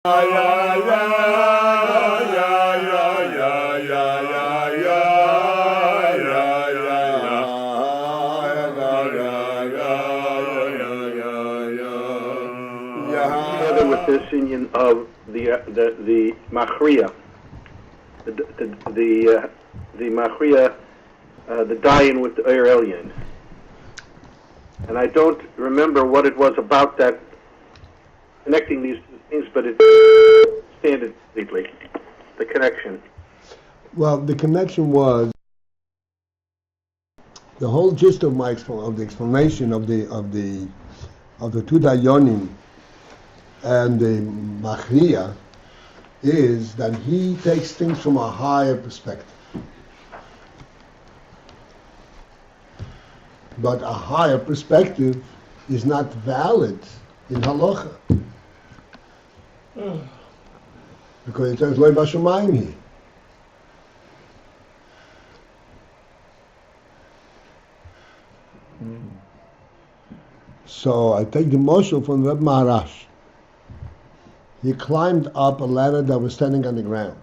Together with this union of the machria, the machria, the Dayan with the Iyar Elyon. And I don't remember what it was about that connecting these two things, but it standed completely. The connection. Well, the connection was the whole gist of the explanation of the two Dayanim and the Machriya is that he takes things from a higher perspective. But a higher perspective is not valid in halacha. Because it says loy bashamayim here. So I take the moshel from Reb Maharash. He climbed up a ladder that was standing on the ground.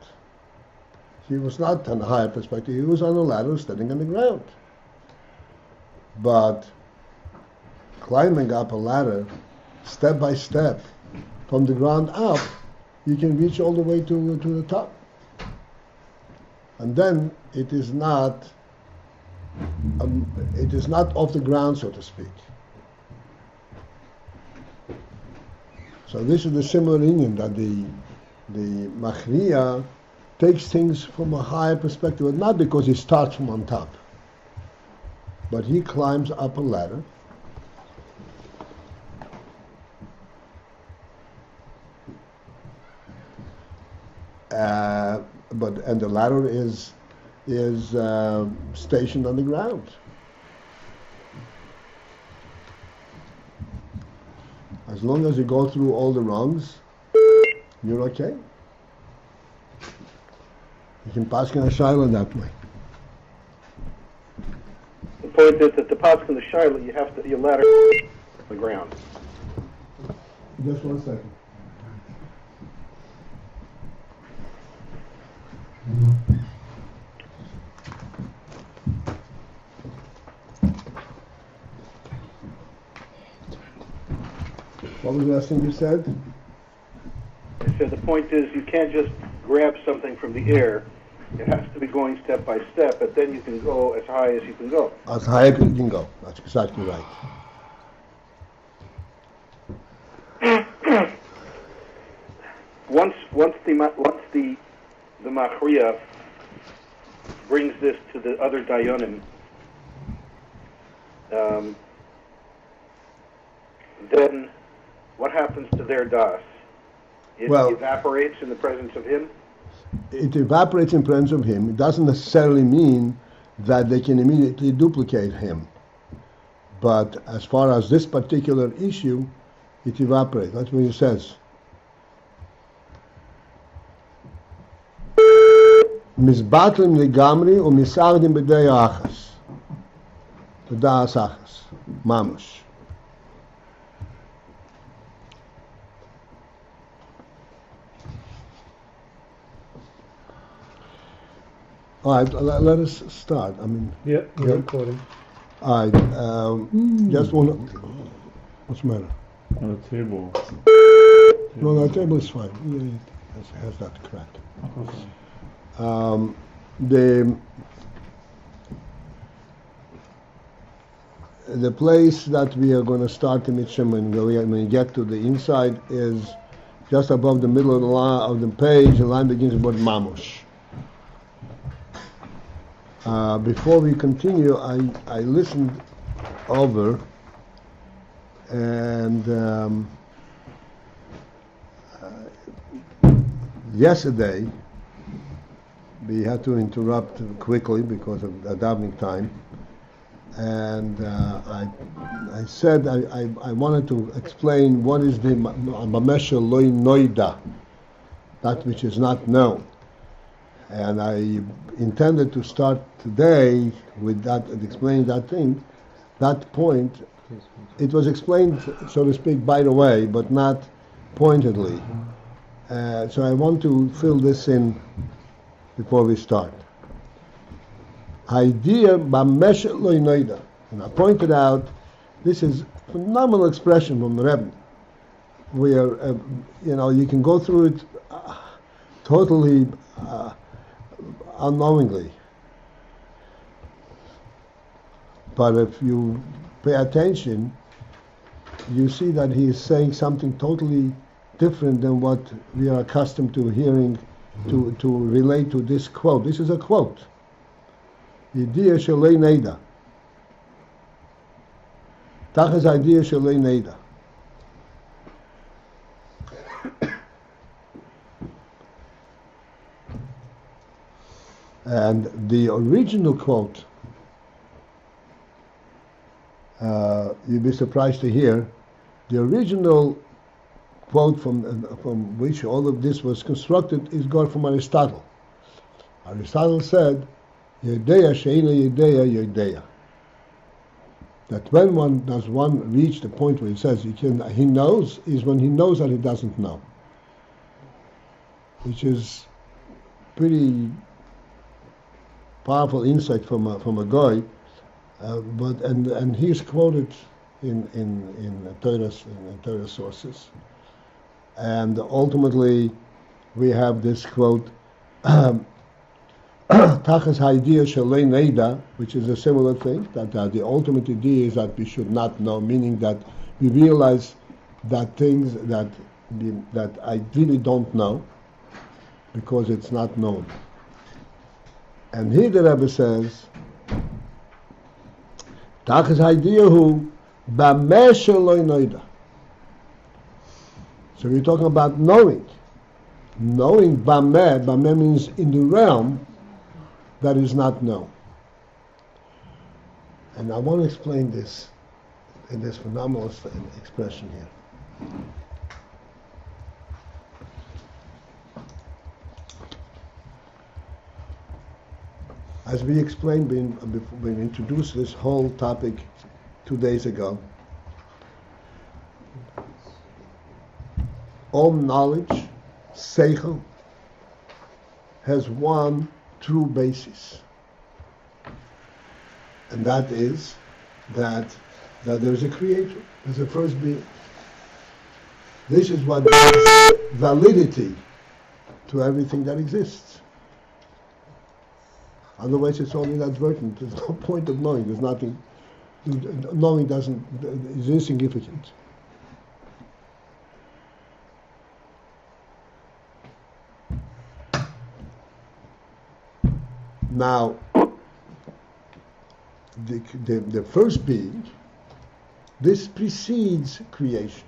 He was not on a higher perspective, he was on a ladder standing on the ground. But climbing up a ladder, step by step, from the ground up, you can reach all the way to the top. And then it is not off the ground, so to speak. So this is the similar union that the Machriya takes things from a higher perspective, not because he starts from on top, but he climbs up a ladder. And the ladder is stationed on the ground. As long as you go through all the rungs, you're okay. You can pass in a shaila that way. The point is that the pass in the shaila, you have to your ladder on the ground. Just 1 second. What was the last thing you said? I said the point is you can't just grab something from the air. It has to be going step by step, but then you can go as high as you can go. As high as you can go. That's exactly right. Once the Machriya brings this to the other Dayanim, then what happens to their das? It evaporates in the presence of him? It evaporates in presence of him. It doesn't necessarily mean that they can immediately duplicate him. But as far as this particular issue, it evaporates. That's what he says. Misbatlim legamri u misardim b'dei achas. B'das achas. Mamush. All right, let us start. I mean, yeah, we're recording. All right, just one. What's the matter? On the table. No, the table is fine. Yeah, it has that correct. Okay. The place that we are going to start the mitzvah when we get to the inside is just above the middle of the line of the page. The line begins with mamush. Before we continue, I listened over, and yesterday we had to interrupt quickly because of the davening time, and I said I wanted to explain what is the mamesha loy noida, that which is not known. And I intended to start today with that, explaining that thing, that point. It was explained, so to speak, by the way, but not pointedly. So I want to fill this in before we start. Idea b'meshet lo yinoida. And I pointed out, this is a phenomenal expression from the Rebbe, where, you can go through it totally unknowingly. But if you pay attention, you see that he is saying something totally different than what we are accustomed to hearing to relate to this quote. This is a quote. Idea shelei neida. Tachas idea shelei neida. And the original quote, you'd be surprised to hear, the original quote from which all of this was constructed is got from Aristotle. Aristotle said, Yedeya she'ena yedeya yedeya. That when one reach the point where he says he knows, is when he knows that he doesn't know. Which is pretty powerful insight from a guy, and he's quoted in Torah sources, and ultimately we have this quote, "Tachas idea shelei neida," which is a similar thing. That the ultimate idea is that we should not know, meaning that we realize that things that I really don't know because it's not known. And here the Rebbe says, Tachas ideahu b'meh shelo noida. So we're talking about knowing. Knowing b'meh means in the realm that is not known. And I want to explain this in this phenomenal expression here. As we explained when we introduced this whole topic 2 days ago, all knowledge, seichel, has one true basis, and that is that there's a creator, there's a first being. This is what gives validity to everything that exists. Otherwise, it's only inadvertent. There's no point of knowing. There's nothing. Knowing is insignificant. Now, the first being, this precedes creation.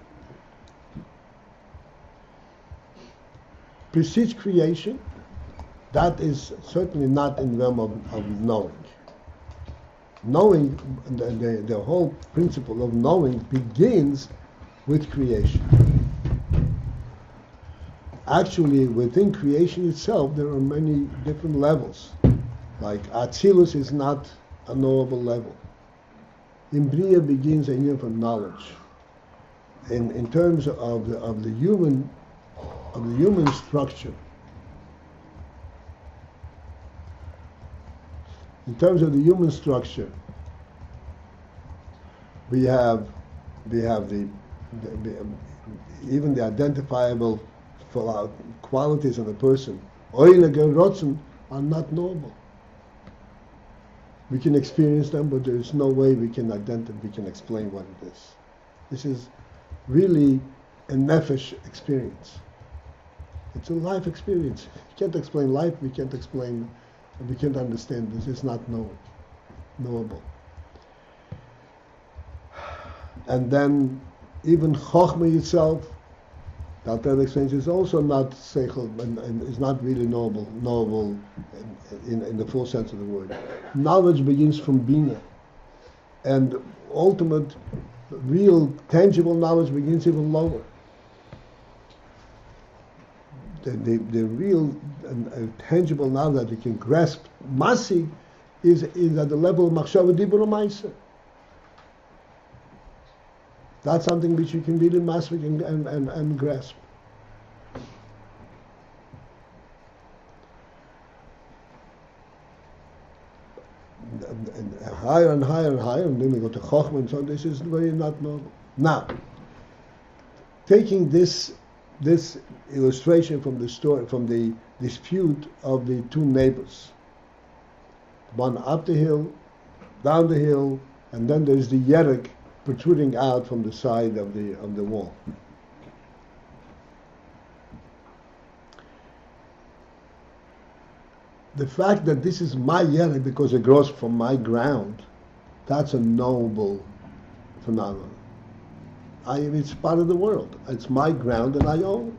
Precedes creation. That is certainly not in the realm of knowing. Knowing, the whole principle of knowing begins with creation. Actually, within creation itself, there are many different levels. Like Atzilus is not a knowable level. In Bria begins a year of knowledge. In terms of the human structure. In terms of the human structure, we have even the identifiable qualities of a person. Oile Rotzen are not knowable. We can experience them, but there is no way we can explain what it is. This is really a nefesh experience. It's a life experience. We can't explain life. We can't understand. This is not knowable. And then even Chochmah itself, the Alter explains, is also not seichel and is not really knowable in the full sense of the word. Knowledge begins from Bina, and ultimate, real, tangible knowledge begins even lower. The real tangible knowledge that you can grasp, masig, is at the level of machshava dibur u'maisa. That's something which you can really master and grasp. and higher and higher and higher, and then we go to Chochmah and so on. This is very not normal. Now, taking this illustration from the story, from the dispute of the two neighbors, one up the hill, down the hill, and then there's the yerek protruding out from the side of the wall. The fact that this is my yerek because it grows from my ground, that's a noble phenomenon. It's part of the world. It's my ground and I own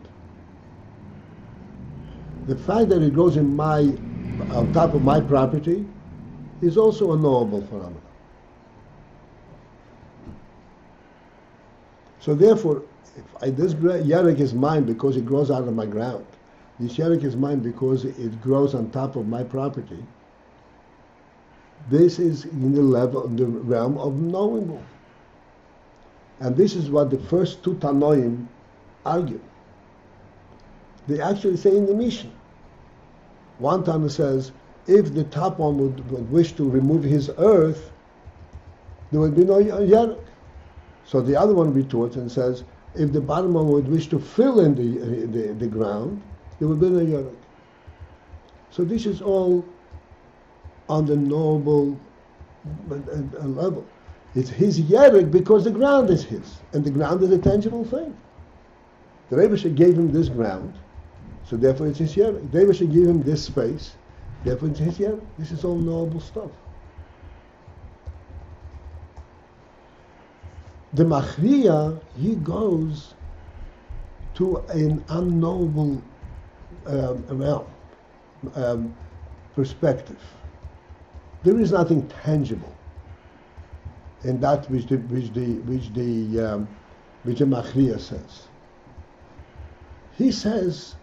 it. The fact that it grows on top of my property is also a knowable phenomenon. So therefore, this yerek is mine because it grows out of my ground. This yerek is mine because it grows on top of my property. This is in the realm of knowable. And this is what the first two Tanoim argue. They actually say in the Mishnah. One Tana says, if the top one would wish to remove his earth, there would be no yerek. So the other one retorts and says, if the bottom one would wish to fill in the ground, there would be no yerek. So this is all on the noble level. It's his yerek because the ground is his, and the ground is a tangible thing. The Rebbe gave him this ground, so therefore it's his yerek. The Rebbe gave him this space, therefore it's his yerek. This is all noble stuff. The Machriya, he goes to an unknowable realm, perspective. There is nothing tangible in that which the Machriya says. He says,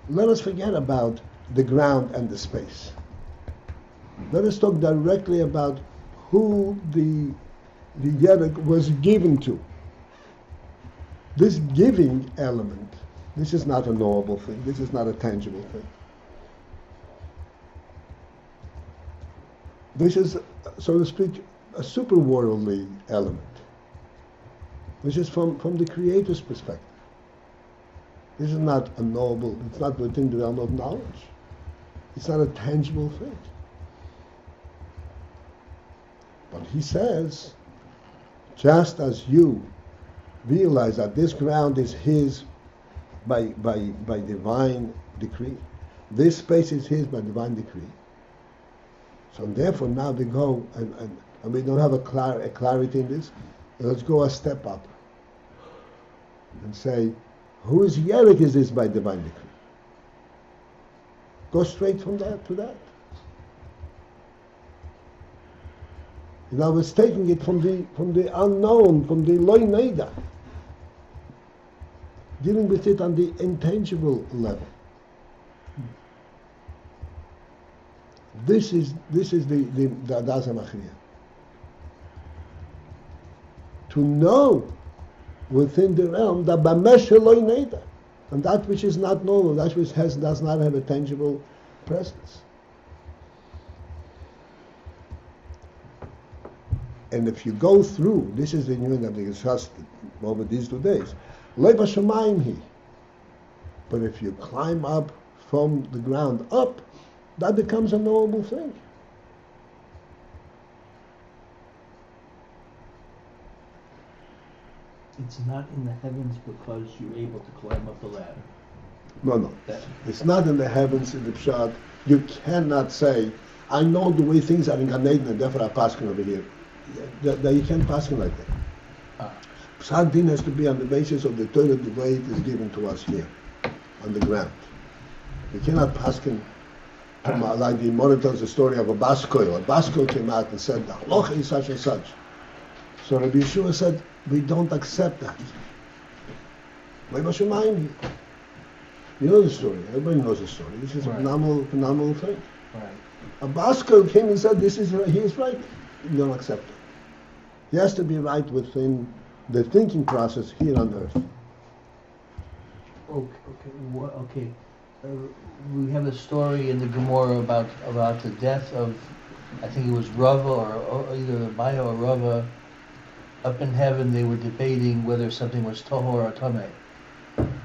let us forget about the ground and the space. Let us talk directly about who the yerek was given to. This giving element, this is not a knowable thing. This is not a tangible thing. This is, so to speak, a superworldly element, which is from the Creator's perspective. This is not a knowable, it's not within the realm of knowledge. It's not a tangible thing. But he says, just as you realize that this ground is his by divine decree, this space is his by divine decree. So therefore now we go, and we don't have a clarity in this, let's go a step up and say, whose yerek is this by divine decree? Go straight from that to that. And I was taking it from the unknown, from the loy neida, dealing with it on the intangible level. This is the Adasa Machriya. To know within the realm that Bamesh loy neida, and that which is not known, that which does not have a tangible presence. And if you go through, this is the new that we discussed over these 2 days, Leva Shemayim he. But if you climb up from the ground up, that becomes a knowable thing. It's not in the heavens because you're able to climb up the ladder. No. It's not in the heavens in the Pshat. You cannot say, I know the way things are in Gan Eden and therefore I pass over here. You can't pass like that. Pshat din has to be on the basis of the Torah, the way it is given to us here, on the ground. You cannot pass like the Mora tells the story of a Baskoil. A Baskoil came out and said, the halacha is such and such. So Rabbi Yeshua said, we don't accept that. You know the story. Everybody knows the story. This is a phenomenal thing. Right. A Baskoil came and said, he is right. You don't accept it. He has to be right within the thinking process here on earth. Okay. We have a story in the Gemara about the death of I think it was Rava or either Maya or Rava, up in heaven they were debating whether something was Tohor or Tomei.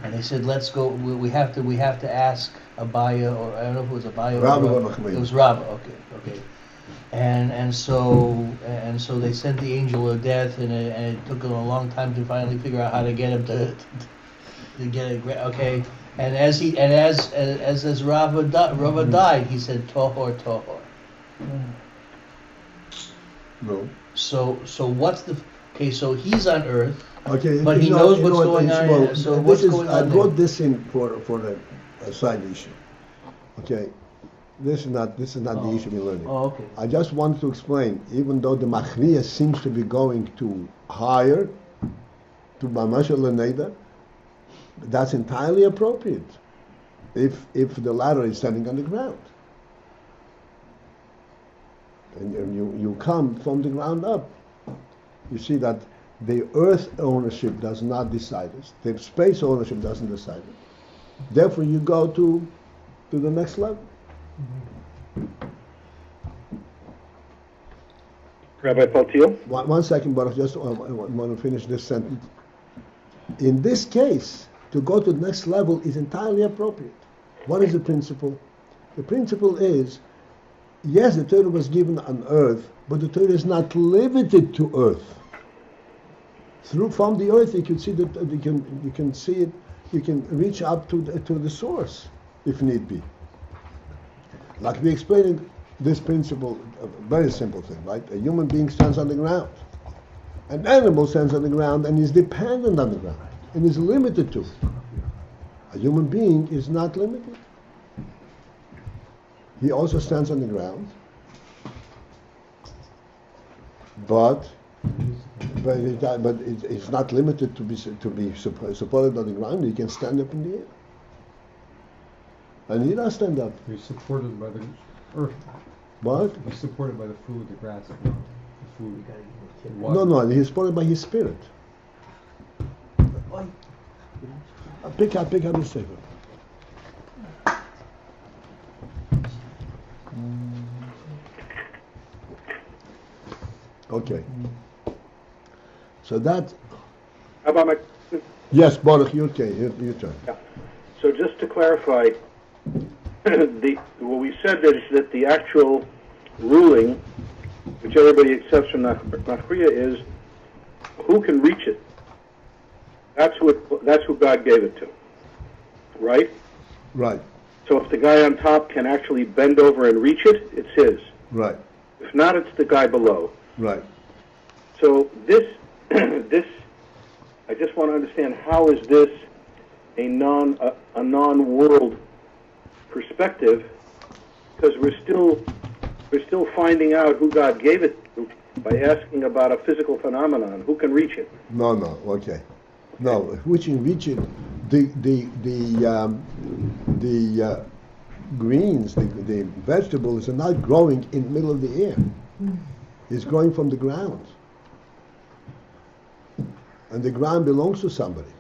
And they said, let's go, we have to ask Abaya, or I don't know if it was Abaya Rava or or Rava. Machmir. It was Rava, okay. And so they sent the angel of death, and it took them a long time to finally figure out how to get him to get it. Okay, and as Rava died, he said Tohor. No. So what's the okay? So he's on Earth, Okay, but he knows what's going on. Well, So what's going I on brought there? this in for a side issue. Okay, this is not the issue we're learning. Oh, okay. I just want to explain, even though the Machriya seems to be going to higher, to Mamash Leneda, that's entirely appropriate if the ladder is standing on the ground. And you come from the ground up. You see that the earth ownership does not decide it. The space ownership doesn't decide it. Therefore, you go to the next level. Rabbi Paltiel? One second, but I just want to finish this sentence. In this case, to go to the next level is entirely appropriate. What is the principle? The principle is, yes, the Torah was given on earth, but the Torah is not limited to earth. From the earth, you can see that you can see it. You can reach up to the source, if need be. Like we explained this principle, a very simple thing, right? A human being stands on the ground. An animal stands on the ground and is dependent on the ground and is limited to it. A human being is not limited. He also stands on the ground, but it's not limited to be supported on the ground. He can stand up in the air, and he does stand up. He's supported by the earth. What? He's supported by the food, the grass, the food. The water. No, he's supported by his spirit. Pick up the sefer. Okay. So that. How about my... Yes, Baruch, your turn. Yeah. So just to clarify, what we said is that the actual ruling, which everybody accepts from Nachriya, is who can reach it. That's who God gave it to, right? Right. So if the guy on top can actually bend over and reach it, it's his. Right. If not, it's the guy below. Right. So this, I just want to understand, how is this a non-world perspective? Because we're still finding out who God gave it to by asking about a physical phenomenon. Who can reach it? No, okay. No, which can reach it, the greens, the vegetables are not growing in the middle of the air. It's growing from the ground. And the ground belongs to somebody.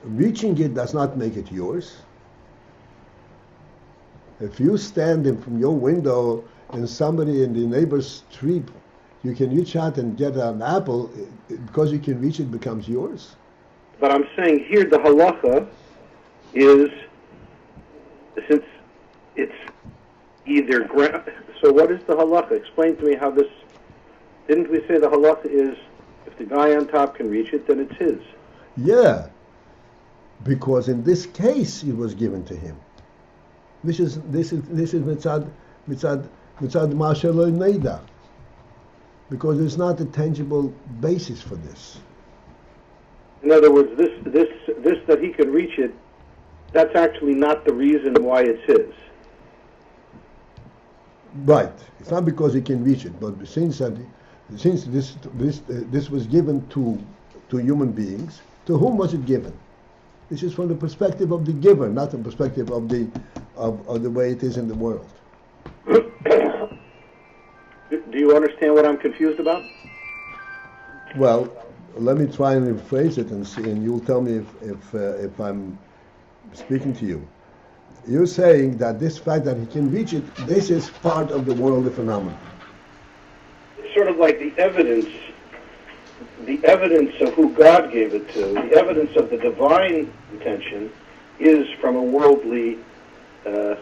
Reaching it does not make it yours. If you stand from your window and somebody in the neighbor's tree, you can reach out and get an apple, because you can reach it becomes yours. But I'm saying here the halacha is, since it's either ground. So what is the halacha? Explain to me how this. Didn't we say the halacha is if the guy on top can reach it, then it's his? Yeah, because in this case it was given to him. This is mitzad mashelo neida, because there's not a tangible basis for this. In other words, this that he can reach it, that's actually not the reason why it's his. Right. It's not because he can reach it, but since this was given to human beings, to whom was it given? This is from the perspective of the giver, not the perspective of the way it is in the world. Do you understand what I'm confused about? Well, let me try and rephrase it and see, and you'll tell me if I'm speaking to you. You're saying that this fact that he can reach it, this is part of the worldly phenomenon. It's sort of like the evidence of who God gave it to, the evidence of the divine intention is from a worldly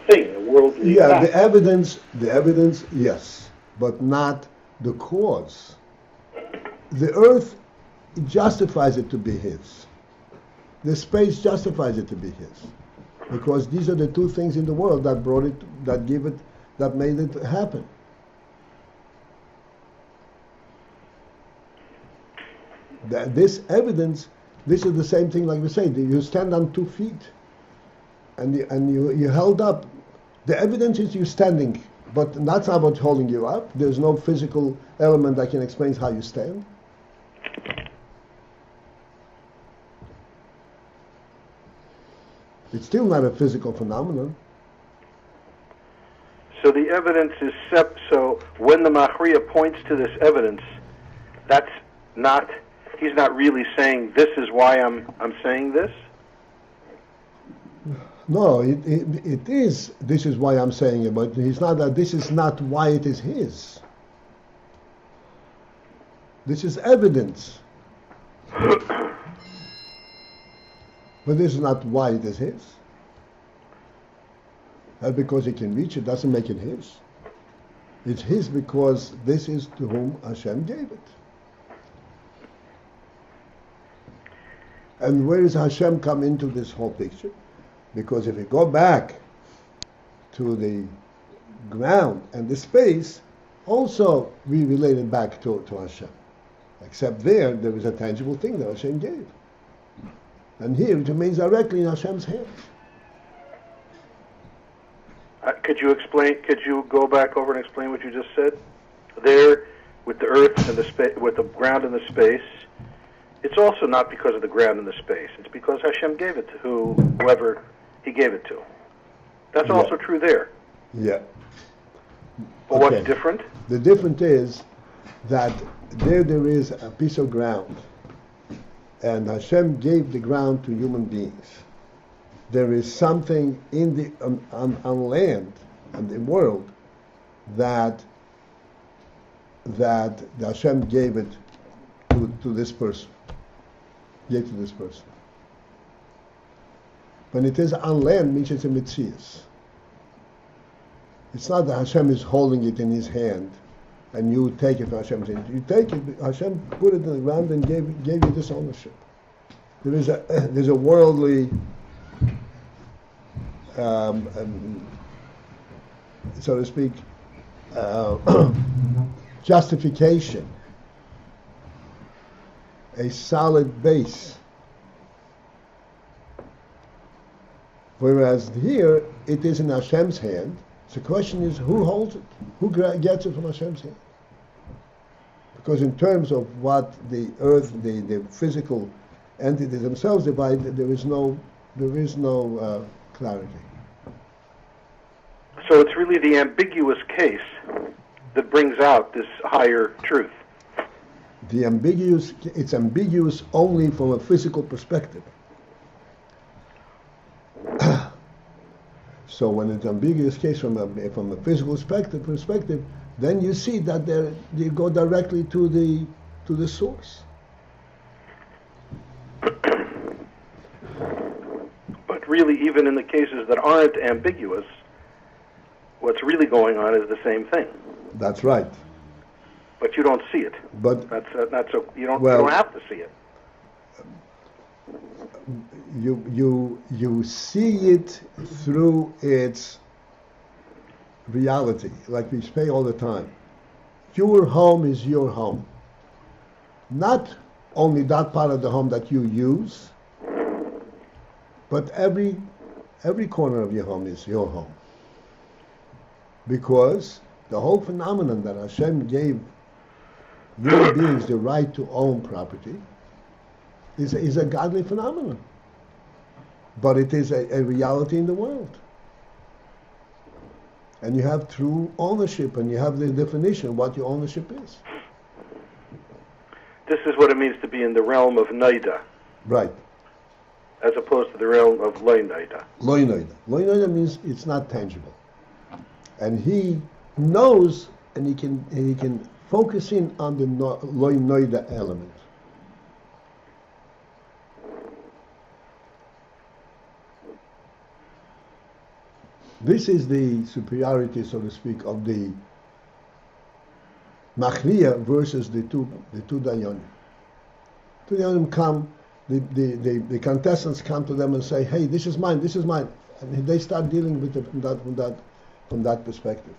thing, a worldly Yeah, fact. the evidence, yes, but not the cause. The earth justifies it to be his. The space justifies it to be his. Because these are the two things in the world that brought it, that gave it, that made it happen. This evidence, this is the same thing like we say, you stand on 2 feet and you held up. The evidence is you standing, but that's not about holding you up. There's no physical element that can explain how you stand. It's still not a physical phenomenon. So the evidence is so when the Machriya points to this evidence, that's not, he's not really saying this is why I'm saying this. No, it is. This is why I'm saying it, but he's not that. This is not why it is his. This is evidence, but this is not why it is his. And because he can reach it doesn't make it his. It's his because this is to whom Hashem gave it. And where does Hashem come into this whole picture? Because if we go back to the ground and the space, also we relate it back to Hashem. Except there is a tangible thing that Hashem gave. And here it remains directly in Hashem's hands. Could you go back over and explain what you just said? There, with the earth and with the ground and the space, it's also not because of the ground and the space. It's because Hashem gave it to whoever he gave it to. That's also true there. Yeah. But what's different? The difference is that there is a piece of ground, and Hashem gave the ground to human beings. There is something in the on land and the world that Hashem gave it to this person. Gave to this person. When it is on land, means it's a mitzias. It's not that Hashem is holding it in his hand and you take it from Hashem's hand. You take it, Hashem put it in the ground and gave you this ownership. There's a worldly so to speak, justification, a solid base. Whereas here, it is in Hashem's hand. So the question is, who holds it? Who gets it from Hashem's hand? Because in terms of what the earth, the physical entities themselves divide, there is no clarity. So it's really the ambiguous case that brings out this higher truth. It's ambiguous only from a physical perspective. So when it's ambiguous case from a physical perspective, then you see that you go directly to the source. But really, even in the cases that aren't ambiguous, what's really going on is the same thing. That's right. But you don't see it. But that's so you don't have to see it. You see it through its reality, like we say all the time. Your home is your home. Not only that part of the home that you use, but every corner of your home is your home. Because the whole phenomenon that Hashem gave human beings the right to own property is a godly phenomenon. But it is a reality in the world. And you have true ownership, and you have the definition of what your ownership is. This is what it means to be in the realm of Naida. Right. as opposed to the realm of Lo Noida. Lo Noida. Lo Noida means it's not tangible. And he knows, and he can focus in on the Lo Noida element. This is the superiority, so to speak, of the Machriya versus the two Dayanim. Two Dayanim come, the contestants come to them and say, "Hey, this is mine, this is mine," and they start dealing with it from that perspective.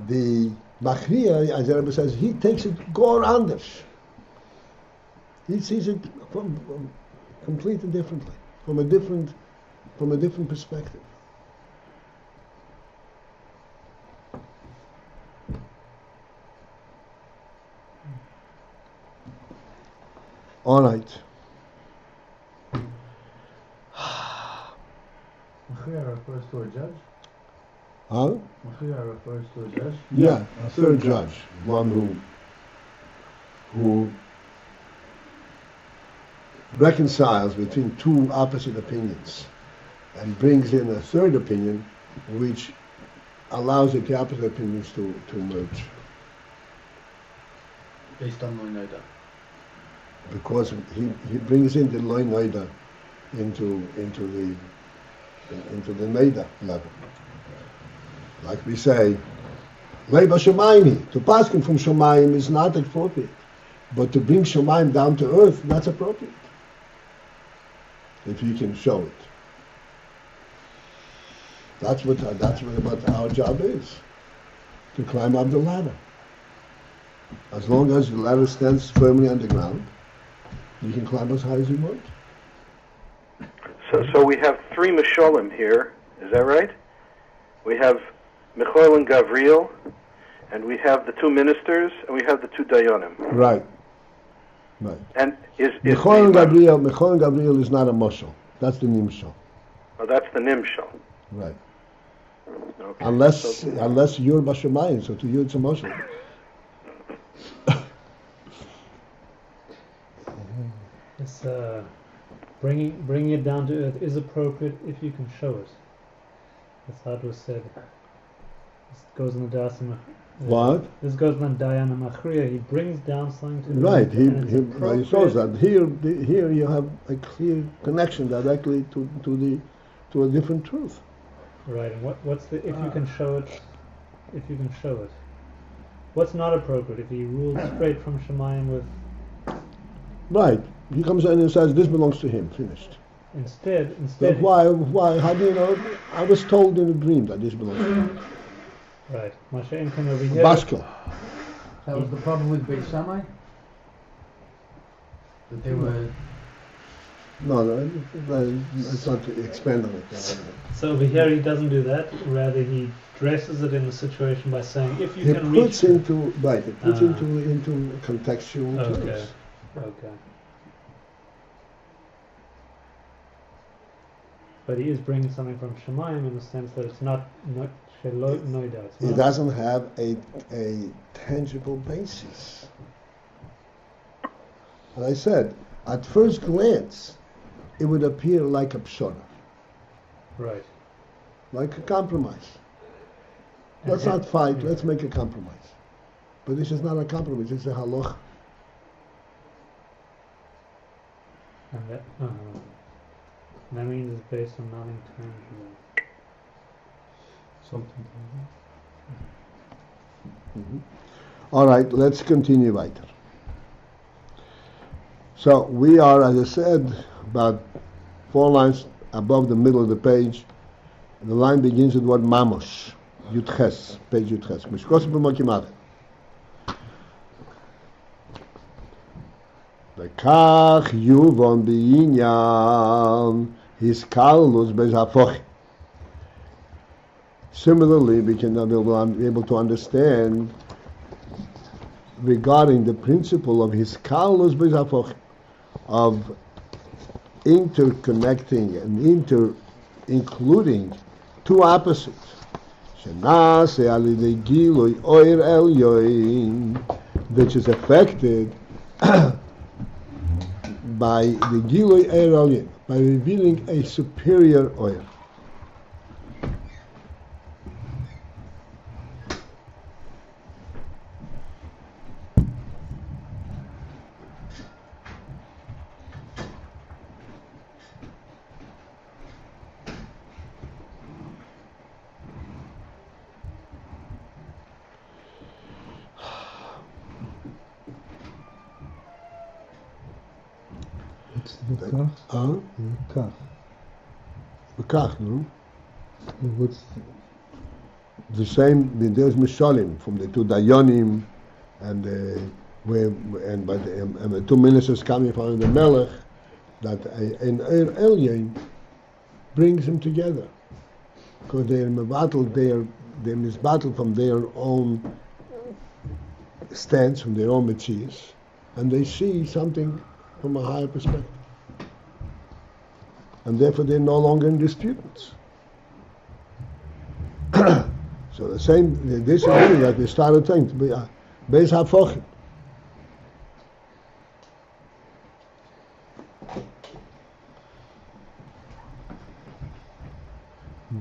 The Machriya, as the Rebbe says, he takes it gor anders. He sees it from completely differently, from a different perspective. All right. Machriya refers to a judge? Huh? Machriya refers to a judge? Yeah, a third judge, one who reconciles between two opposite opinions and brings in a third opinion which allows the two opposite opinions to merge. Based on Lo Noida. Because he brings in the Lo Noida into the Noida level. Like we say, Leiba Shemayim, to pass him from Shemayim is not appropriate. But to bring Shemayim down to earth, that's appropriate. If you can show it. That's what our job is. To climb up the ladder. As long as the ladder stands firmly on the ground, you can climb as high as you want. So we have three Misholim here, is that right? We have Michael and Gavriel, and we have the two ministers, and we have the two Dayanim. Right. And is Michael and Gavriel is not a Moshel. That's the Nimshel. Oh, that's the Nimshal. Right. Okay. Unless you're Bashamayim, so to you it's a Moshel. This bringing it down to earth is appropriate if you can show it. That's how it was said. This goes in the Dasim. What? This goes in the Dayana Machriya. He brings down something to the Right. earth, He and shows that here you have a clear connection directly to a different truth. Right. And what's the if you can show it? If you can show it, what's not appropriate? If he rules straight from Shemayim with Right. He comes in and says, "This belongs to him." Finished. instead. But why? How do you know? I was told in a dream that this belongs to him. Right. Masha come over here. Baskel. That was the problem with Beis Shammai? That they were... No, let's not expand on it. So over here he doesn't do that. Rather he dresses it in the situation by saying, if you He can puts reach. into contextual Okay. terms. Okay. But he is bringing something from Shemayim in the sense that it's not Shelo Noida. It's It not. doesn't have a tangible basis. And I said, at first glance, it would appear like a pshara, Right. like a compromise. Let's not fight, let's make a compromise. But this is not a compromise, it's a halach. And that means it's based on nothing tangible. Something. All right, let's continue weiter. So we are, as I said, about 4 lines above the middle of the page. The line begins with the word mamosh, Yudches, page Yudches. Mishkos b'makimach. V'kach yuvon b'yinyan hiskalus bezafoch. Similarly, we can be able to understand regarding the principle of hiskalus bezafoch, of interconnecting and including two opposites. Shenase alidei gilui oir elyoin, which is affected by the Gilui Eir Elyon, by revealing a superior oil. What's the Bekach? Bekach. Bekach, no? What's The same, there's Mishalim from the two Dayanim and the two ministers coming from the Melech, that an Eir Elyon brings them together, because they're misbattled from their own stance, from their own metzias, and they see something from a higher perspective, and therefore they're no longer in disputes. So the same, this is really like we started saying, Beis HaFochim.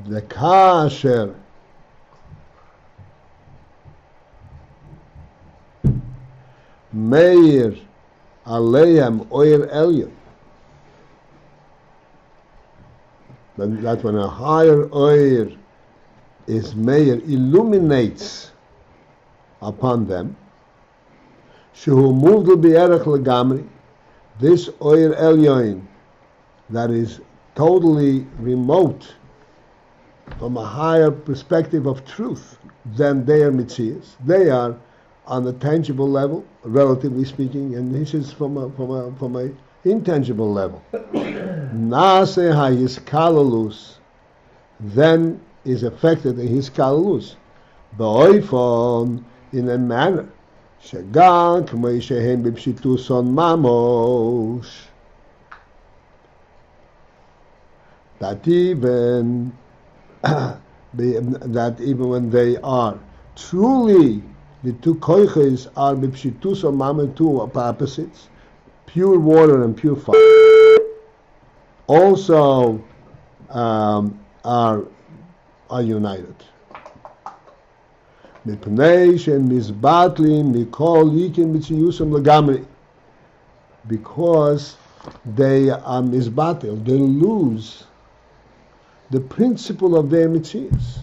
The kasher meir aleim oir elyon, that when a higher oir is meir, illuminates upon them, shehu muvdel be'erech legamri, this oir elyon that is totally remote from a higher perspective of truth than their mitzias. They are on a tangible level, relatively speaking, and this is from a intangible level. Nase hayiskalalus, then is affected in his kalalus, ba'oifon, in a manner, shegan k'may shehen b'pshituson mamosh, that even when they are truly, the two koiches are b'pshitus or mama, two opposites, pure water and pure fire, also are united. Mipnei shen mizbatlim mikol yikin mitziyusam legamri, because they are mizbatel, they lose the principle of their mitzias.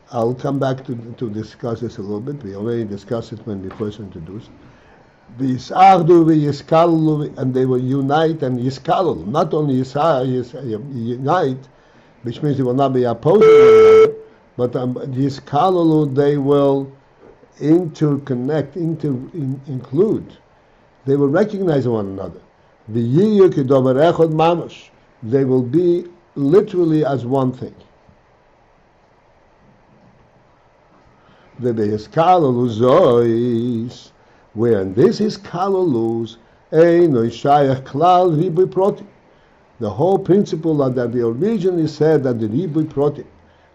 I'll come back to discuss this a little bit. We already discussed it when we first introduced. And they will unite and yiskalu. Not only unite, which means they will not be opposing one another, but yiskalu, they will interconnect, include. They will recognize one another. They will be literally as one thing. Where in this is kalolus, the whole principle that we originally said, that the ribui protim,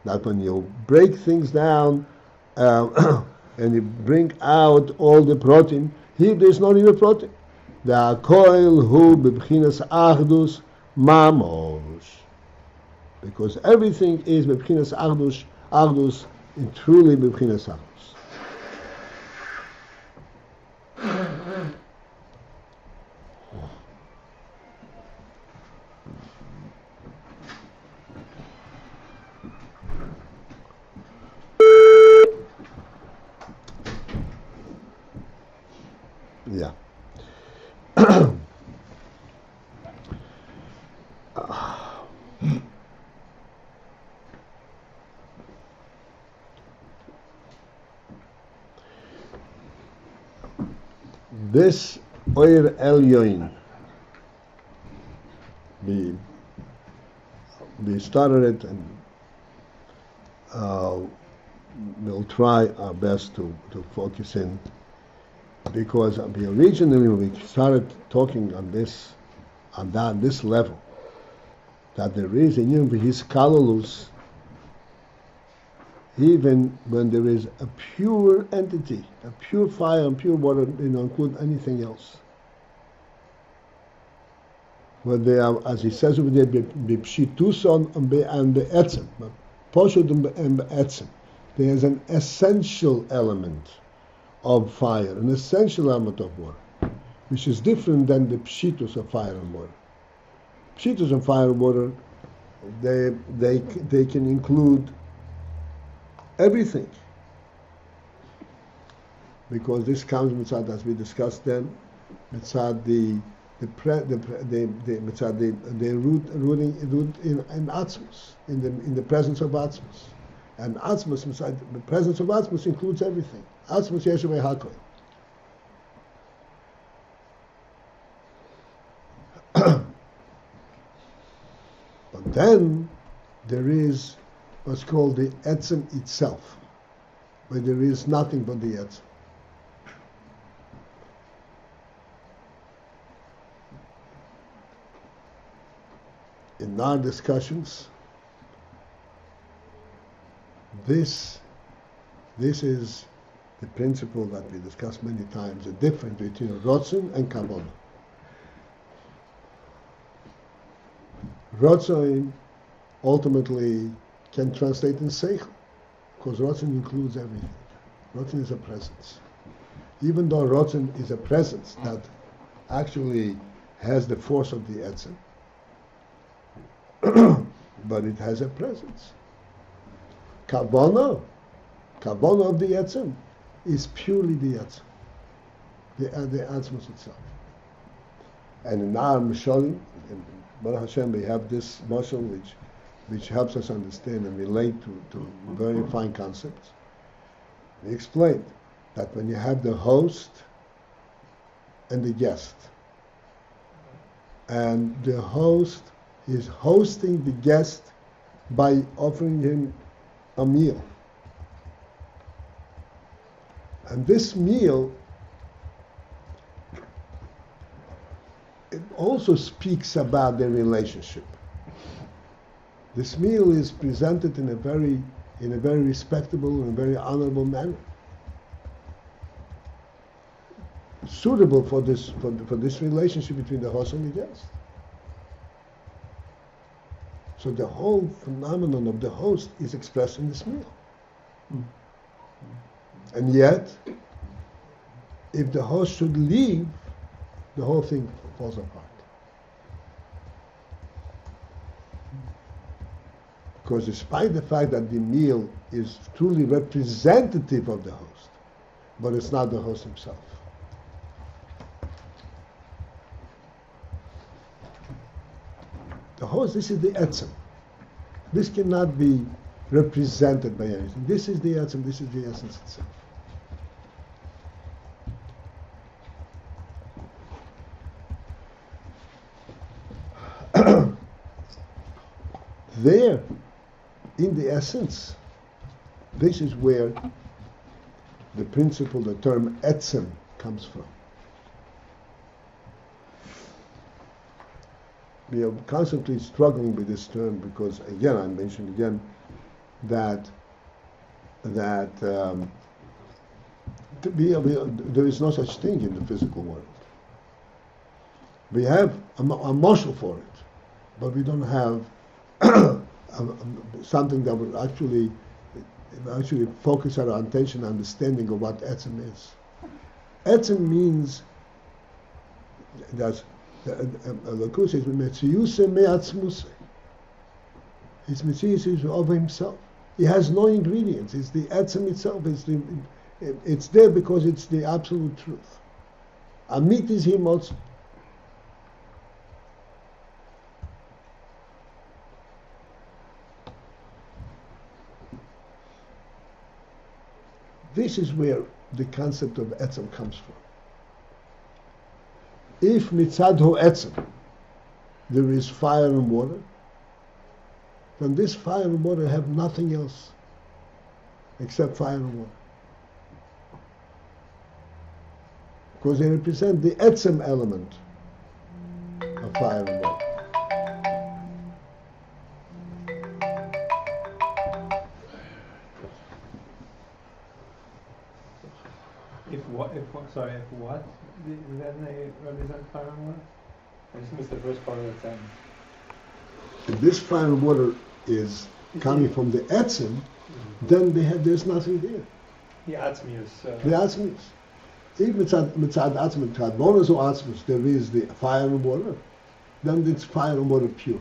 that when you break things down and you bring out all the protim, here there is not even protim. The akoil hu bebchinas achdus mamos, because everything is bebchinas achdus, and truly bebchinas achdus. Yeah. This Oir Elyon, we started it, and we'll try our best to focus in, because we originally, when we started talking on this level, that there is in his kalolus even when there is a pure entity, a pure fire and pure water, include anything else. When they are, as he says over there, b'pshituson and be'etzem, poshut and be'etzem. There is an essential element of fire, an essential element of water, which is different than the pshitus of fire and water. Pshitus and fire and water, they can include everything, because this comes mitzad, as we discussed then, mitzad the rooting in Atzmus, in the presence of Atzmus, and Atzmus, mitzad, the presence of Atzmus includes everything. Atzmus yeshuvei hakol. But then there is what's called the etzem itself, where there is nothing but the etzem. In our discussions, this is the principle that we discussed many times, the difference between Rotzen and Kavanah. Rotzen ultimately can translate in Seichel, because Rotzen includes everything. Rotzen is a presence. Even though Rotzen is a presence that actually has the force of the Etzem, but it has a presence. Kavanah of the Etzem is purely the Etzem, the Atzmus itself. And in our Mishalim, in Baruch Hashem, we have this mashal which helps us understand and relate to very fine concepts. We explained that when you have the host and the guest, and the host is hosting the guest by offering him a meal. And this meal, it also speaks about the relationship. This meal is presented in a very respectable and a very honorable manner, suitable for this relationship between the host and the guest. So the whole phenomenon of the host is expressed in this meal. And yet, if the host should leave, the whole thing falls apart. Because despite the fact that the meal is truly representative of the host, but it's not the host himself. The host, this is the etzem. This cannot be represented by anything. This is the etzem, this is the essence itself. There, in the essence, this is where the principle, the term etzem, comes from. We are constantly struggling with this term because, again, I mentioned again that there is no such thing in the physical world. We have a marshal for it, but we don't have something that would actually focus our attention and understanding of what etzem is. Etzem means that the Kur says, his Metzius is of himself. He has no ingredients. It's the etzem itself. It's there because it's the absolute truth. Amit is him also. This is where the concept of etzem comes from. If mitzad ho etzem, there is fire and water, then this fire and water have nothing else except fire and water. Because they represent the etzem element of fire and water. If what? Then they represent fire and water? I just missed the first part of that sentence. If this fire and water is coming from the etzim, then there's nothing there. The Atzmius. The atzmus. If mitzad atzmus, mitzad bonus or atzmus, there is the fire and water, then it's fire and water pure.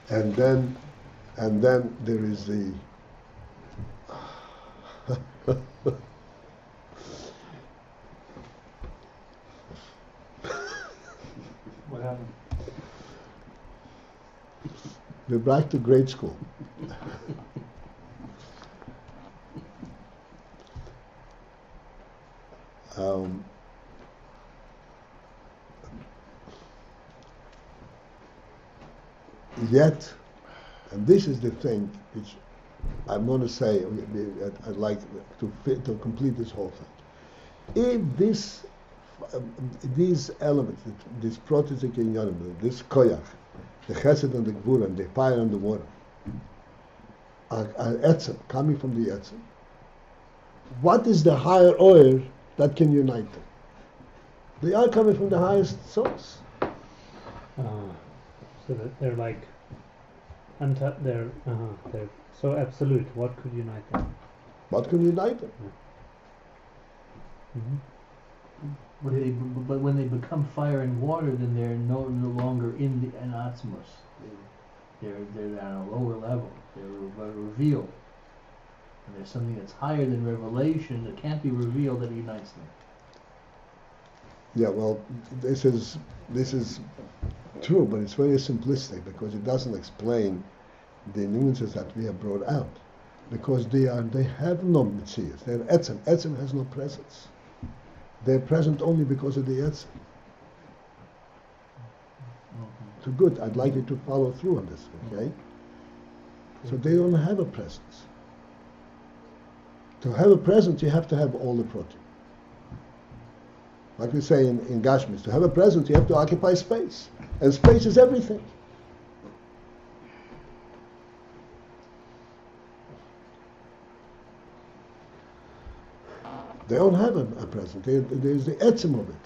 And then there is the What happened? we're back to grade school. Yet, and this is the thing which I want to say, I'd like to complete this whole thing. If these elements, this prototic inyanim, this koyach, the chesed and the gvura, and the fire and the water, are etzem, coming from the etzem, what is the higher oil that can unite them? They are coming from the highest source. So that they're like, they're so absolute. What could unite them? What can unite them? Mm-hmm. But when they become fire and water, then they're no longer in the Atzmos. They're on a lower level. They're revealed. And there's something that's higher than revelation that can't be revealed that unites them. Yeah, well, this is true, but it's very simplistic because it doesn't explain the nuances that we have brought out. Because they have no mitzias. They're etzem. Etzem has no presence. They're present only because of the etzem. So good. I'd like you to follow through on this, okay? So they don't have a presence. To have a presence, you have to have all the protein. Like we say in Gashmis, to have a presence, you have to occupy space. And space is everything. They don't have a presence. There's the etzem of it.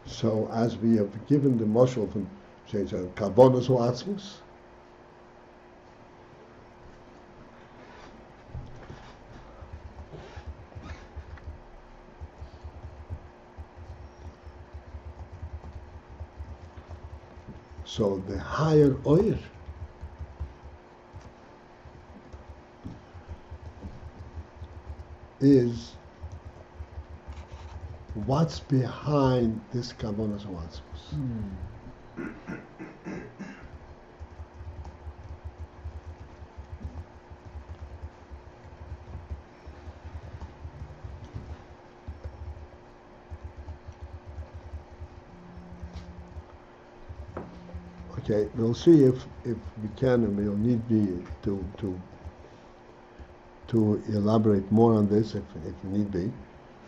So as we have given the mashal from karbonos or atzmus, so the higher oil is what's behind this karbonos or atzmus. Okay, we'll see if we can, and we'll need be to elaborate more on this if need be.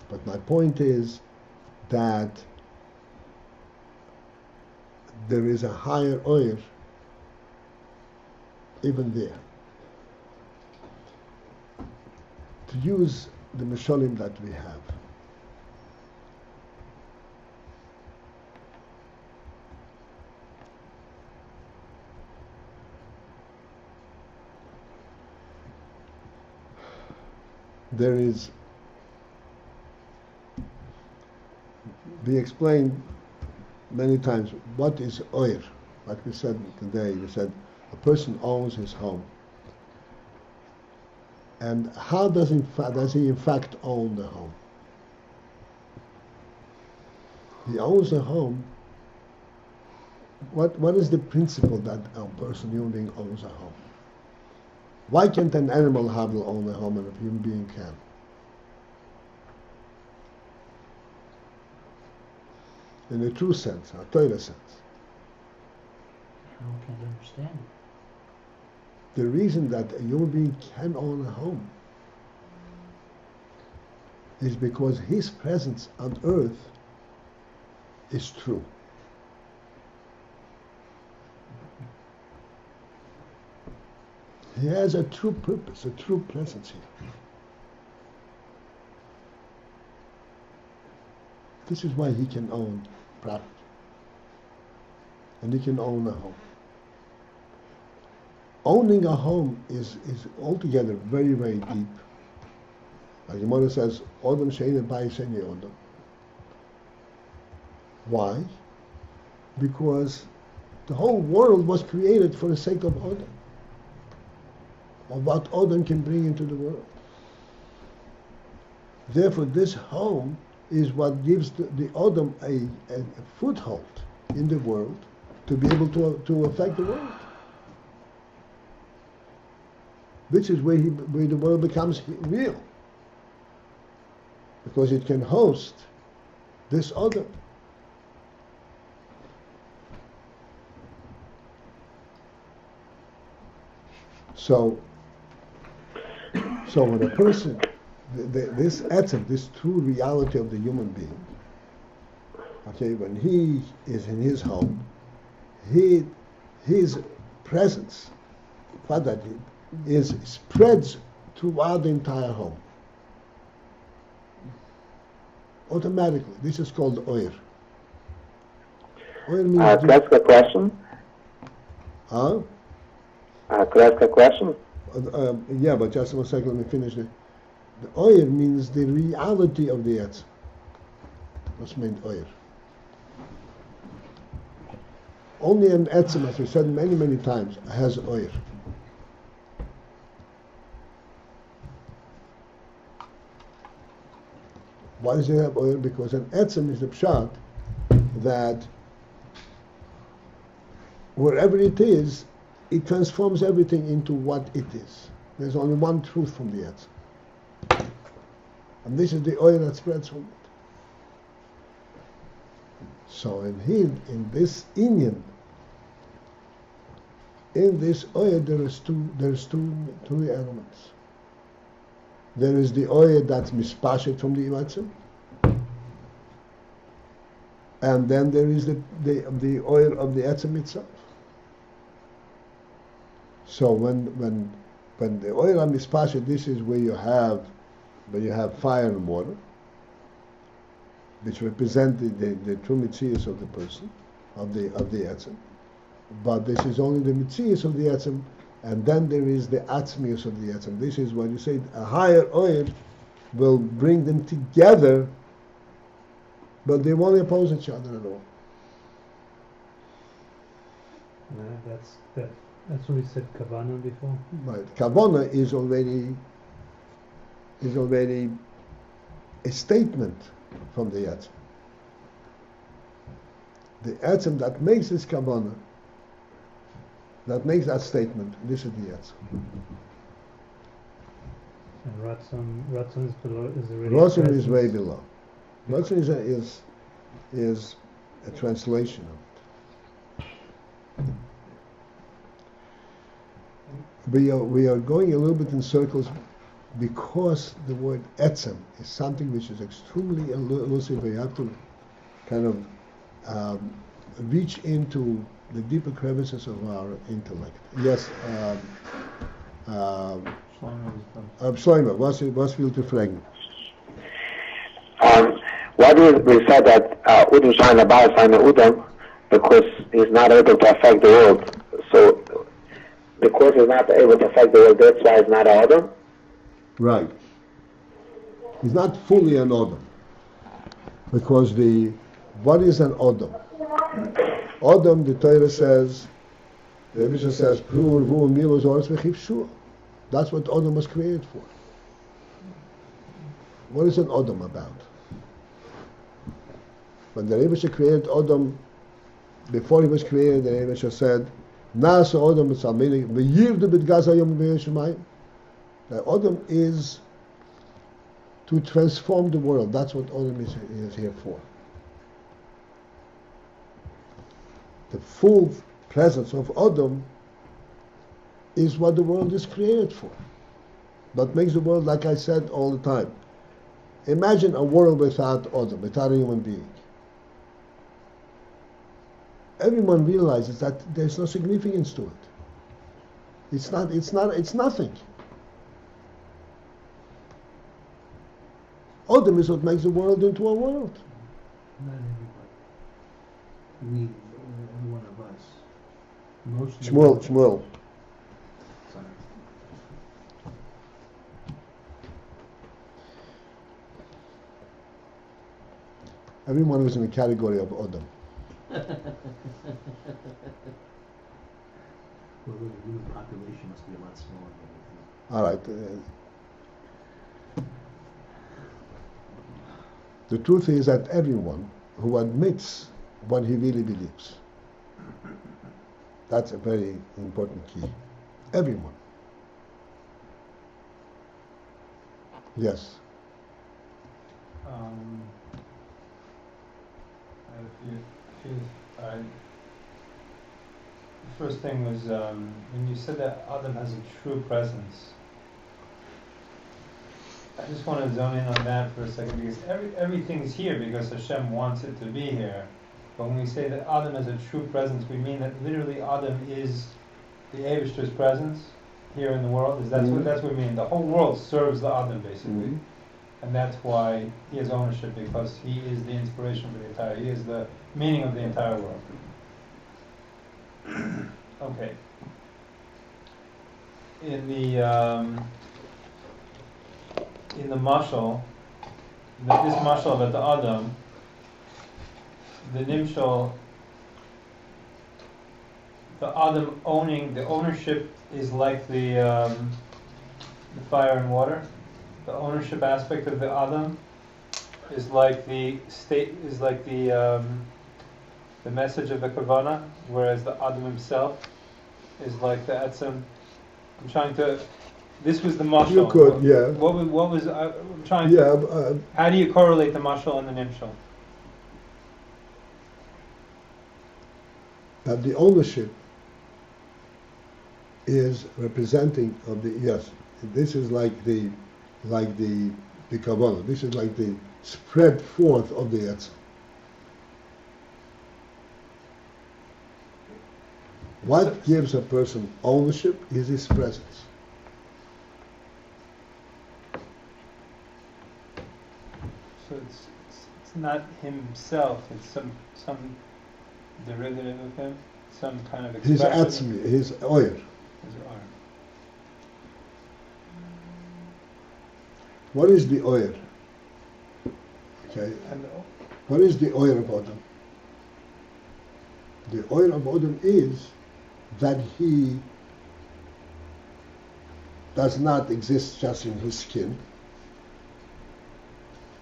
But my point is that there is a higher oil even there. To use the mishalim that we have. There is, we explained many times what is oir. Like we said today, we said a person owns his home. And how does he in fact own the home? He owns a home. What is the principle that a person, human being, owns a home? Why can't an animal own a home and a human being can? In a true sense, a Torah sense. I can't understand the reason that a human being can own a home is because his presence on earth is true. He has a true purpose, a true presence here. This is why he can own property. And he can own a home. Owning a home is altogether very, very deep. Like the mother says, Odom she'ein Beis she'ein Odom. Why? Because the whole world was created for the sake of Odom. Of what Odom can bring into the world. Therefore, this home is what gives the Odom a foothold in the world to be able to affect the world. Which is where the world becomes real. Because it can host this Odom. So when a person, this etzem, this true reality of the human being, okay, when he is in his home, his presence, spreads throughout the entire home. Automatically. This is called Oyr. Oyr means could I ask a question? Huh? Could I ask a question? Yeah, but just one second, let me finish it. The Oyr means the reality of the Etz. That's meant Oyr. Only an Etzem, as we said many, many times, has Oyr. Why does it have Oyr? Because an Etzem is the pshat that wherever it is, it transforms everything into what it is. There's only one truth from the Etzem. And this is the oil that spreads from it. So in this Inyan, in this oil there's two elements. There is the oil that's mispashit from the Etzem, and then there is the oil of the Etzem itself. So when the oil of mispashit, this is where you have fire and water, which represent the true mitzias of the person, of the Etzem. But this is only the mitzias of the Etzem, and then there is the atzmius of the Etzem. This is what you say, a higher oil will bring them together, but they won't oppose each other at all. That's what we said kavana before. Right. Kavana is already a statement from the Etzem. The Etzem that makes this kavana, that makes that statement, this is the Etzem. And Ratzon is below, is already. Ratzon is way below. Ratzon is a translation of it. We are going a little bit in circles because the word etzem is something which is extremely elusive. You have to kind of reach into the deeper crevices of our intellect. Yes, Shlomo, was willst du fragen? Why do we say that Udom Shine Abba Shine Udom? Because he's not able to affect the world. So because he's not able to affect the world, that's why he's not an Odom? Right. He's not fully an Odom. Because what is an Odom? Odom, the Torah says, the Rebbe says, that's what Odom was created for. What is an Odom about? When the Rebbe created Odom, before he was created, the Rebbe said, Nasa Odom is Amelig, V'yirdu b'dgaza yom v'yeshemayim. The Odom is to transform the world. That's what Odom is here for. The full presence of Odom is what the world is created for. That makes the world, like I said all the time. Imagine a world without Adam, without a human being. Everyone realizes that there's no significance to it. It's nothing. Adam is what makes the world into a world. Not everybody. We, every one of us. Most. Shmuel. Sorry. Everyone is in the category of Adam. Well, the human population must be a lot smaller than we think. All right. The truth is that everyone who admits what he really believes, that's a very important key. Everyone. Yes. I have a few. The first thing was when you said that Adam has a true presence. I just want to zone in on that for a second because everything's here because Hashem wants it to be here. But when we say that Adam has a true presence, we mean that literally Adam is the Eibishter's presence here in the world. That's what we mean. The whole world serves the Adam basically, and that's why he has ownership because he is the inspiration for the entire. He is the meaning of the entire world. Okay. In the mashal, this mashal about the Adam, the nimshal, the Adam the ownership is like the fire and water. The ownership aspect of the Adam is like the the message of the Kavana, whereas the Adam himself is like the Etzem. I'm trying to. This was the mashal. You could, yeah. What was I'm trying Yeah. to. How do you correlate the mashal and the nimshal? That the ownership is representing of the yes. This is like the Kabbalah. This is like the spread forth of the Etzem. What gives a person ownership is his presence. So it's not himself. It's some derivative of him, some kind of His expression. Atzmi, his Oyr. His arm. What is the Oyr? Okay. And What is the Oyr of Adam? The Oyr of Adam is that he does not exist just in his skin,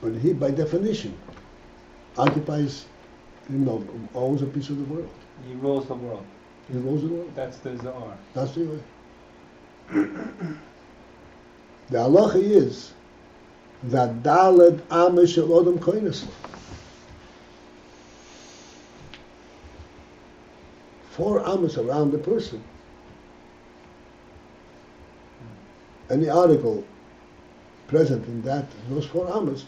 but he, by definition, occupies, owns a piece of the world. he rules the world. He rules the world. That's the Zohar. That's the way. The halacha is that Daled Amish Shel Adam Koines. 4 amas around the person. Any article present in those 4 amas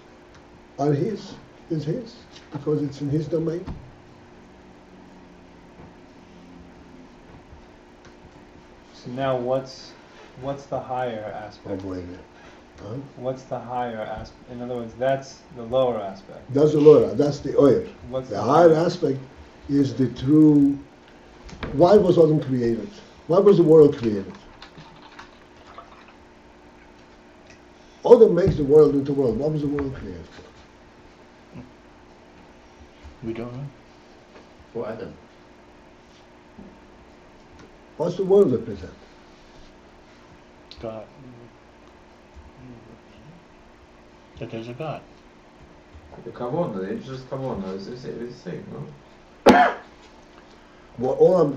are is his, because it's in his domain. So now what's the higher aspect? Huh? What's the higher aspect? In other words, that's the lower aspect. That's the Lora, that's the Oyer. What's The higher aspect is the true. Why was Adam created? Why was the world created? Adam makes the world into world. What was the world created for? We don't know. For Adam. What's the world represent? God. That there's a God. The Kavona, the interest Kavona is the same, no? Well,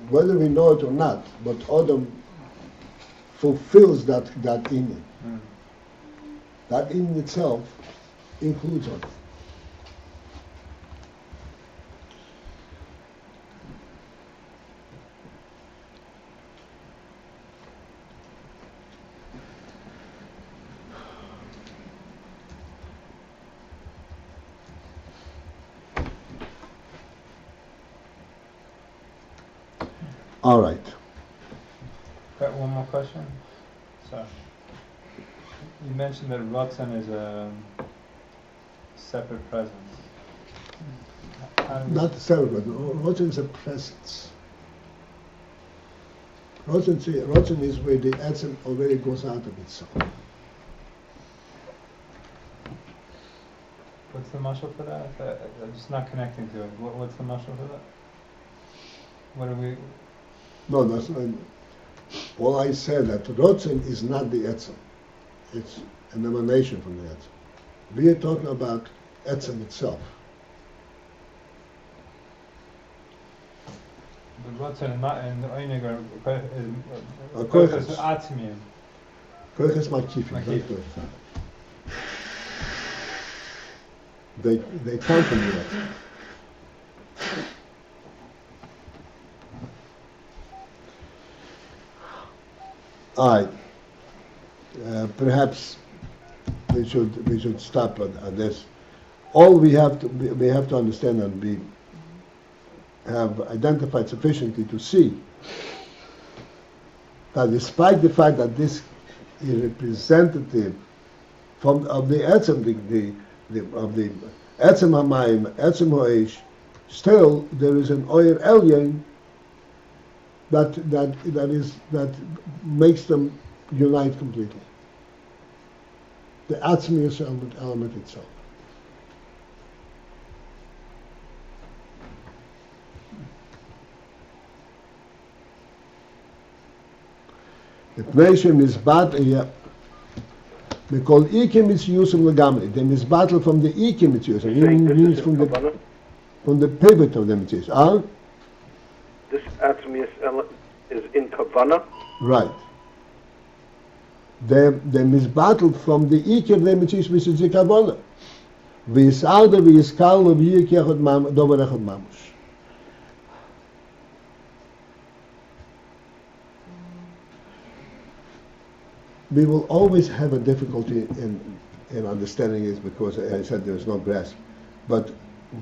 whether we know it or not, but Adam fulfills that in. That in itself includes Adam. All right. Got one more question? Sorry. You mentioned that Ratzon is a separate presence. How do we- Not the separate, Rotzen is a presence. Rotzen is where the atom already goes out of itself. What's the muscle for that? I'm just not connecting to it. What's the muscle for that? What are we? No, that's not. All I said that Rotzen is not the etzem. It's an emanation from the etzem. We are talking about etzem itself. The Ratzon and the Ayin is Koiches. Atzmium. Koiches Makifim. Makifim. They come from the etzem. All right. Perhaps we should stop at this. All we have to understand, and we have identified sufficiently to see that despite the fact that this is representative of the etzem, of the etzem hamayim, etzem ha'esh, still there is an oyer elyon that makes them unite completely. The atzmius element itself. The Pneishim is battle. We call ikim mitziyusim legamri. The misbattle from the ikim mitziyusim. You're saying It this means is from in the Kavanah? pivot of the mitziyus. This Atzmius element is in Kavanah? Right. The misbattle from the ikim the mitziyus which is the kavanah. V'yisarda v'yiskal v'yik echad dover echad mamush. We will always have a difficulty in understanding it because I said there is no grasp. But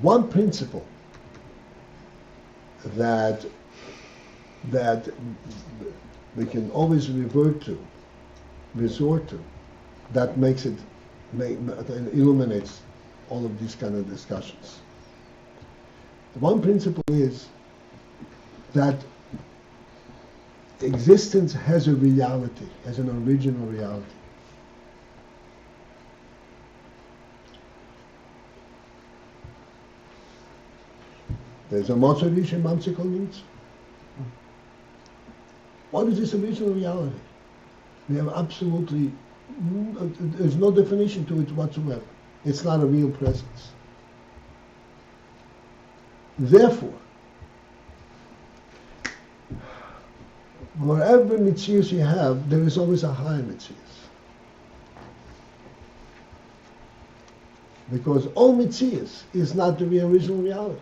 one principle that we can always resort to, that makes it illuminates all of these kind of discussions. One principle is that existence has a reality, has an original reality. There's a Motzarish and Mamsikol needs. What is this original reality? We have absolutely, there's no definition to it whatsoever. It's not a real presence. Therefore, wherever mitzias you have, there is always a higher mitzias. Because all mitzias is not the original reality.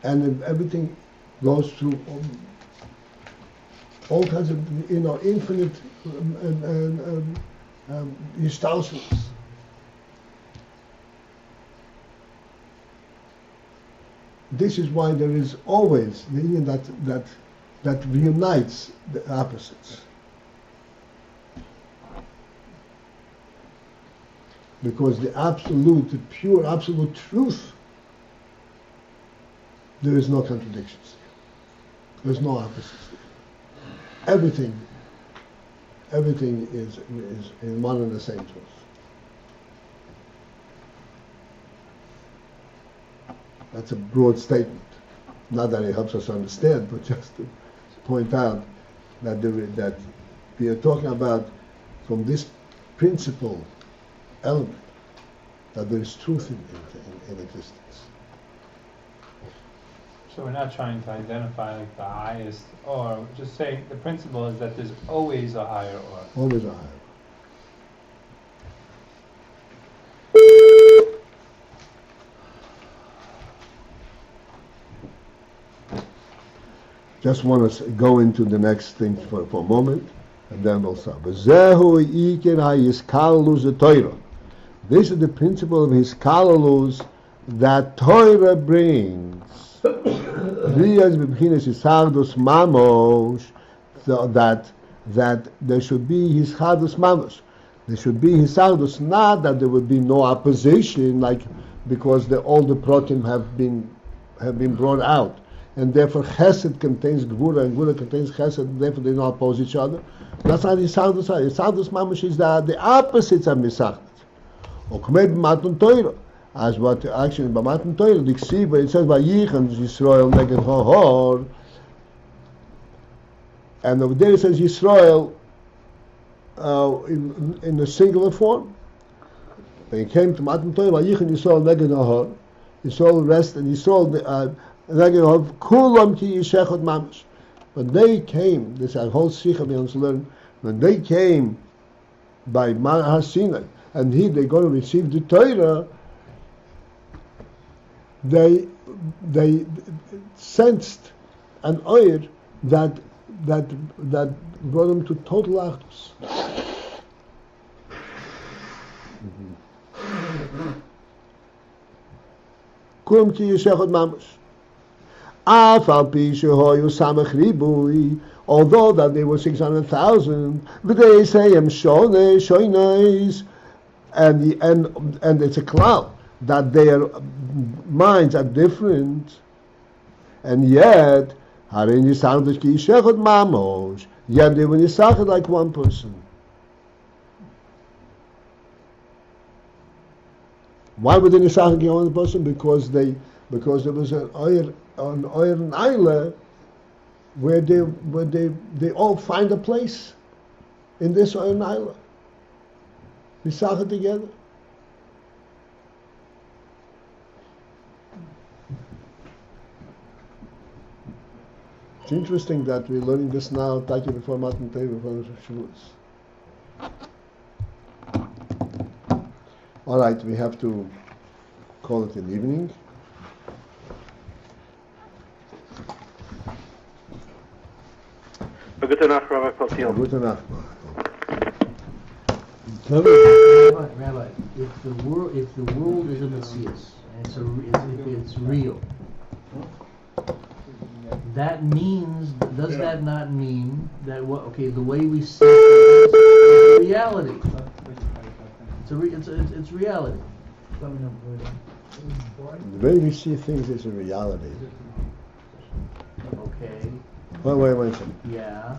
And everything goes through all kinds of, infinite gestaltings. This is why there is always the union that reunites the opposites. Because the absolute, the pure absolute truth, there is no contradictions. There's no opposites. Everything is in one and the same truth. That's a broad statement. Not that it helps us understand, but just to point out that that we are talking about from this principle element that there is truth in existence. So we're not trying to identify like the highest, or just saying the principle is that there's always a higher or. Always a higher. Just want to go into the next thing for a moment, and then we'll stop. This is the principle of his kalalus that Torah brings. Rias b'bchinas Yisachdos Mamosh, so that there should be Yisachdos Mamosh. There should be Yisachdos, not that there would be no opposition, like because all the protim have been brought out, and therefore Chesed contains Gvura and Gvura contains Chesed, and therefore they don't oppose each other. That's not Yisachdos. Yisachdos Mamosh is the opposites of Yisachdos. Okmed Matun Torah. As what actually in Matan Torah, the Ksiva, it says Vayichon Yisrael Neged Hahor, and over there it says Yisrael in a singular form. When it came to Matan Torah, Vayichon Yisrael Neged Hahor, Yisrael rest and Yisrael Neged Hahor Kulam Ki Yishechot Mamash. When they came, this is a whole sikha we want to learn. When they came by Mar HaSinai, and they're going to receive the Torah. They sensed an oir that brought them to total achdus. Kulam ki yishechot mamash. Af al pi shehoyu samach ribui, although that they were 600,000, v'dei sayem shoneis, and it's a cloud that their minds are different, and yet yet they were nisachad like one person. Why were they nisachad like one person? Because there was an oyer naila where they all find a place in this oyer naila, nisachad together. It's interesting that we're learning this now, taking before Matan Torah, before Shavuos. All right, we have to call it an evening. Gute Nacht, Rabbi Paltiel. Gute Nacht. Rabbi, if the world is a Messias, and it's real, that means, does that not mean that the way we see it is reality? It's reality. The way we see things is a reality. Okay. Wait a second. Yeah.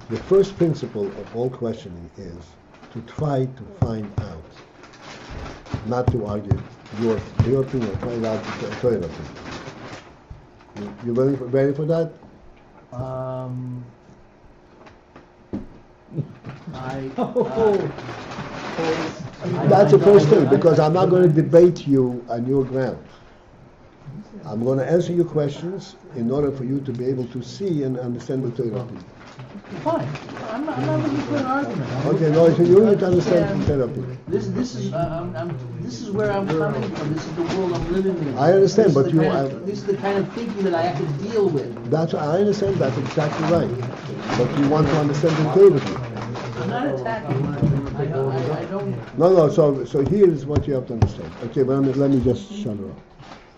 The first principle of all questioning is to try to find out, not to argue. Your opinion, find out the Torah opinion. You ready for that? That's the first thing, because I'm not going to debate you on your ground. I'm going to answer your questions in order for you to be able to see and understand the Torah opinion. Fine. I'm not looking for an argument. Okay, no, so you need to understand the Torah opinion. This is where I'm coming from. This is the world I'm living in. I understand, but this is the kind of thinking that I have to deal with. I understand. That's exactly right. But you want to understand the Torah opinion. I'm not attacking. I don't. No. So here is what you have to understand. Okay, but let me just shut it off.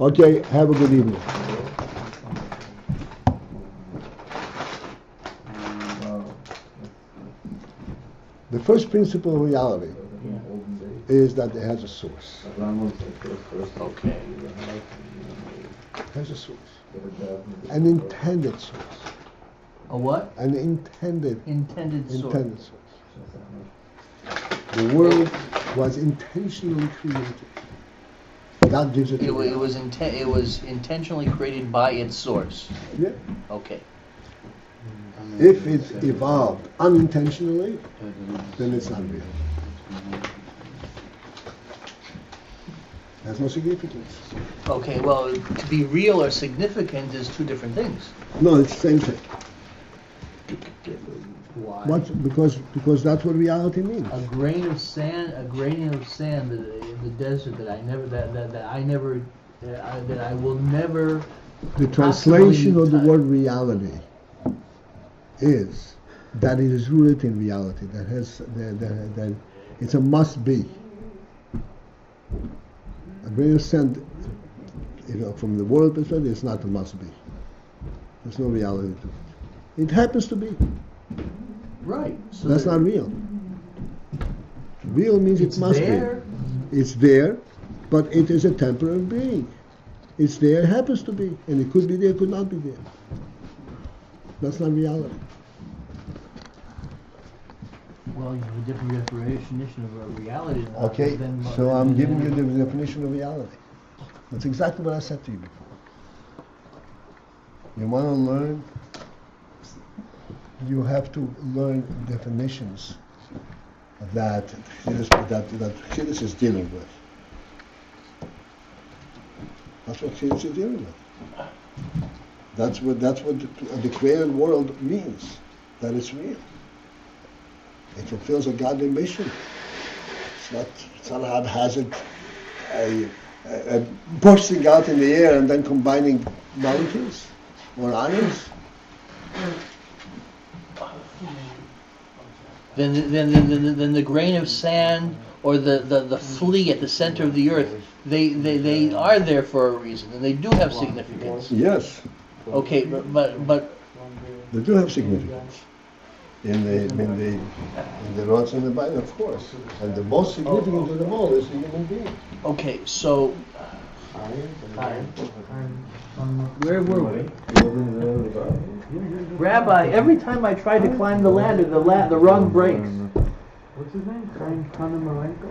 Okay, have a good evening. The first principle of reality is that it has a source. Okay. It has a source. An intended source. A what? An intended source. Intended source. The world was intentionally created. God gives it. It was intentionally created by its source. Yeah. Okay. If it evolved unintentionally, then it's not real. Has no significance. Okay, well, to be real or significant is two different things. No, it's the same thing. Why? Because that's what reality means. A grain of sand in the desert that I will never. The translation of the word reality is that it is rooted in reality. That it's a must be. A grain of sand from the world perspective, it's not a must be. There's no reality to it. It happens to be. Right. So That's not real. Real means it must there. be. It's there, but it is a temporary being. It's there, it happens to be. And it could be there, could not be there. That's not reality. Well, you have a different definition of reality than that. Okay, so I'm giving you the definition of reality. That's exactly what I said to you before. You want to learn, you have to learn definitions that Chassidus is dealing with. That's what Chassidus is dealing with. That's what the created world means, that it's real. It fulfills a godly mission. It's not haphazard, bursting out in the air and then combining molecules or ions. Then the grain of sand or the flea at the center of the earth, they are there for a reason, and they do have significance. Yes, Okay, but they do have significance. In the rods in the Bible, of course. And the most significant of them all is the human being. okay, so where were we? Rabbi, every time I try to climb the ladder, the rung breaks. What's his name? Chaim Panamarenko?